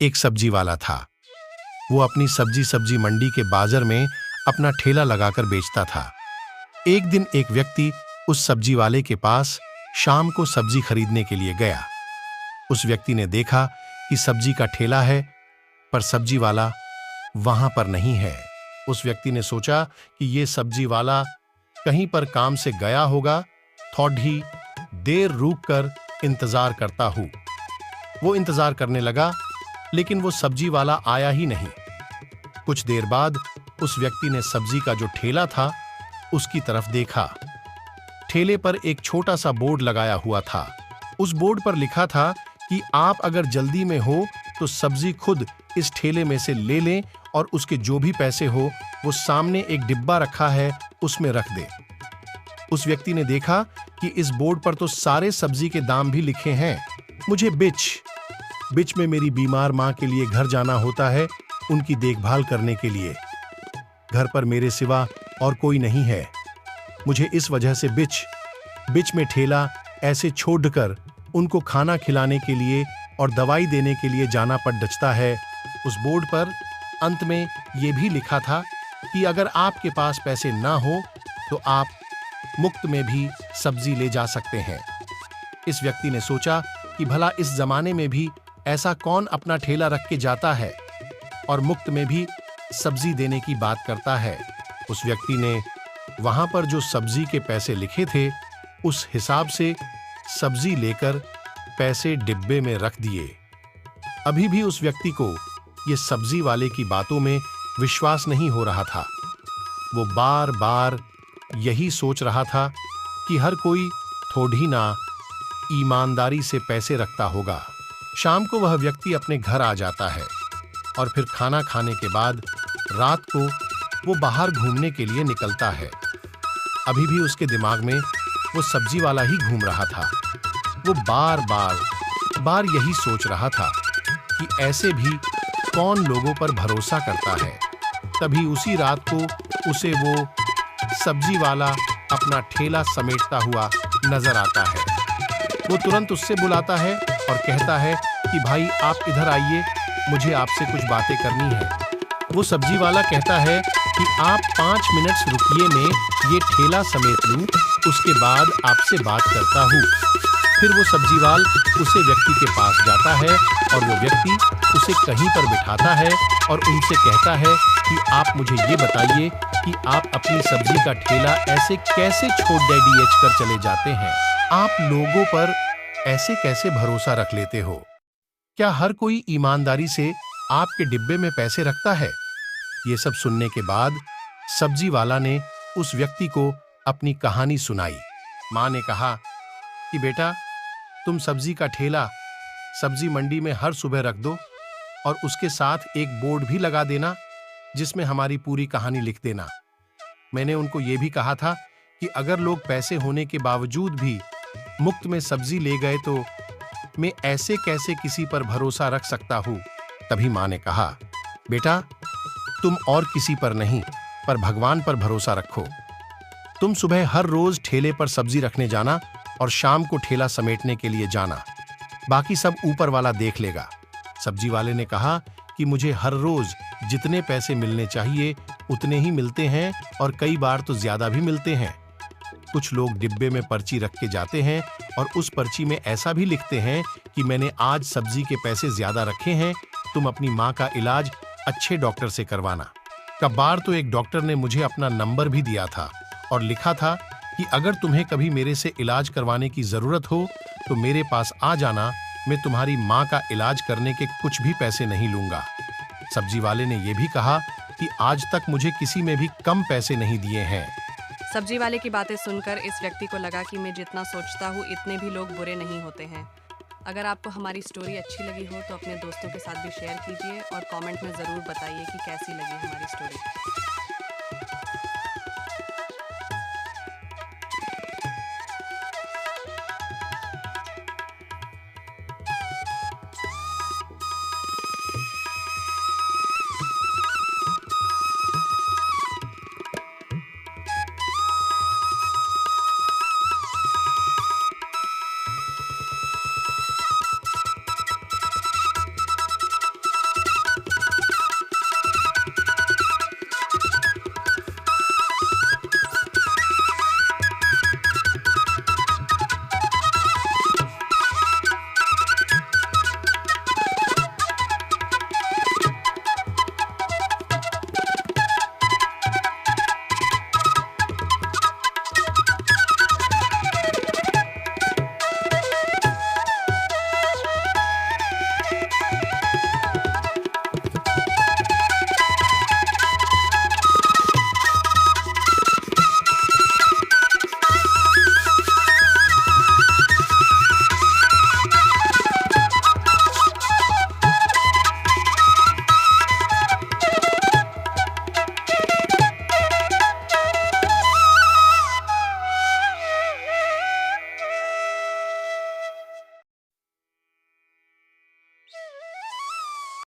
एक सब्जी वाला था। वो अपनी सब्जी मंडी के बाजार में अपना ठेला लगाकर बेचता था। एक दिन एक व्यक्ति उस सब्जी वाले के पास शाम को सब्जी खरीदने के लिए गया। उस व्यक्ति ने देखा कि सब्जी का ठेला है, पर सब्जी वाला वहां पर नहीं है। उस व्यक्ति ने सोचा कि ये सब्जी वाला कहीं पर काम से गया होगा, थोड़ी देर रुक कर इंतजार करता हूं। वो इंतजार करने लगा, लेकिन वो सब्जी वाला आया ही नहीं। कुछ देर बाद उस व्यक्ति ने सब्जी का जो ठेला था उसकी तरफ देखा। ठेले पर एक छोटा सा बोर्ड लगाया हुआ था। उस बोर्ड पर लिखा था कि आप अगर जल्दी में हो तो सब्जी खुद इस ठेले में से ले लें और उसके जो भी पैसे हो वो सामने एक डिब्बा रखा है उसमें रख दे। उस व्यक्ति ने देखा कि इस बोर्ड पर तो सारे सब्जी के दाम भी लिखे हैं। मुझे बिच में मेरी बीमार मां के लिए घर जाना होता है, उनकी देखभाल करने के लिए। घर पर मेरे सिवा और कोई नहीं है। मुझे इस वजह से बिच में ठेला ऐसे छोड़कर उनको खाना खिलाने के लिए और दवाई देने के लिए जाना पड़ डचता है। उस बोर्ड पर अंत में यह भी लिखा था कि अगर आपके पास पैसे ना हो तो आप मुफ्त में भी सब्जी ले जा सकते हैं। इस व्यक्ति ने सोचा कि भला इस जमाने में भी ऐसा कौन अपना ठेला रख के जाता है और मुफ्त में भी सब्जी देने की बात करता है। उस व्यक्ति ने वहां पर जो सब्जी के पैसे लिखे थे उस हिसाब से सब्जी लेकर पैसे डिब्बे में रख दिए। अभी भी उस व्यक्ति को ये सब्जी वाले की बातों में विश्वास नहीं हो रहा था। वो बार बार यही सोच रहा था कि हर कोई थोड़ी ना ईमानदारी से पैसे रखता होगा। शाम को वह व्यक्ति अपने घर आ जाता है और फिर खाना खाने के बाद रात को वो बाहर घूमने के लिए निकलता है। अभी भी उसके दिमाग में वो सब्जी वाला ही घूम रहा था। वो बार यही सोच रहा था कि ऐसे भी कौन लोगों पर भरोसा करता है। तभी उसी रात को उसे वो सब्जी वाला अपना ठेला समेटता हुआ नजर आता है। वो तुरंत उससे बुलाता है और कहता है कि भाई आप इधर आइए, मुझे आपसे कुछ बातें करनी है। वो सब्जी वाला कहता है कि आप 5 मिनट रुकिए, मैं ये ठेला समेट लूं, उसके बाद आपसे बात करता हूँ। फिर वो सब्जीवाल उसे व्यक्ति के पास जाता है और वो व्यक्ति उसे कहीं पर बिठाता है और उनसे कहता है कि आप मुझे ये बताइए कि आप अपनी सब्जी का ठेला ऐसे कैसे छोड़ डैडीएच कर चले जाते हैं। आप लोगों पर ऐसे कैसे भरोसा रख लेते हो? क्या हर कोई ईमानदारी से आपके डिब्बे में पैसे रखता है? ये सब सुनने के बाद सब्जी वाला ने उस व्यक्ति को अपनी कहानी सुनाई। माँ ने कहा कि बेटा, तुम सब्जी का ठेला सब्जी मंडी में हर सुबह रख दो और उसके साथ एक बोर्ड भी लगा देना जिसमें हमारी पूरी कहानी लिख देना। मैंने उनको ये भी कहा था कि अगर लोग पैसे होने के बावजूद भी मुफ्त में सब्जी ले गए तो मैं ऐसे कैसे किसी पर भरोसा रख सकता हूं। तभी माँ ने कहा, बेटा, तुम और किसी पर नहीं पर भगवान पर भरोसा रखो। तुम सुबह हर रोज ठेले पर सब्जी रखने जाना और शाम को ठेला समेटने के लिए जाना, बाकी सब ऊपर वाला देख लेगा। सब्जी वाले ने कहा कि मुझे हर रोज जितने पैसे मिलने चाहिए उतने ही मिलते हैं और कई बार तो ज्यादा भी मिलते हैं। कुछ लोग डिब्बे में पर्ची रख के जाते हैं और उस पर्ची में ऐसा भी लिखते हैं कि मैंने आज सब्जी के पैसे ज्यादा रखे हैं, तुम अपनी माँ का इलाज अच्छे डॉक्टर से करवाना। कबार तो एक डॉक्टर ने मुझे अपना नंबर भी दिया था और लिखा था कि अगर तुम्हें कभी मेरे से इलाज करवाने की जरूरत हो तो मेरे पास आ जाना, मैं तुम्हारी माँ का इलाज करने के कुछ भी पैसे नहीं लूंगा। सब्जी वाले ने यह भी कहा कि आज तक मुझे किसी में भी कम पैसे नहीं दिए हैं। सब्जी वाले की बातें सुनकर इस व्यक्ति को लगा कि मैं जितना सोचता हूँ इतने भी लोग बुरे नहीं होते हैं। अगर आपको हमारी स्टोरी अच्छी लगी हो तो अपने दोस्तों के साथ भी शेयर कीजिए और कमेंट में ज़रूर बताइए कि कैसी लगी हमारी स्टोरी।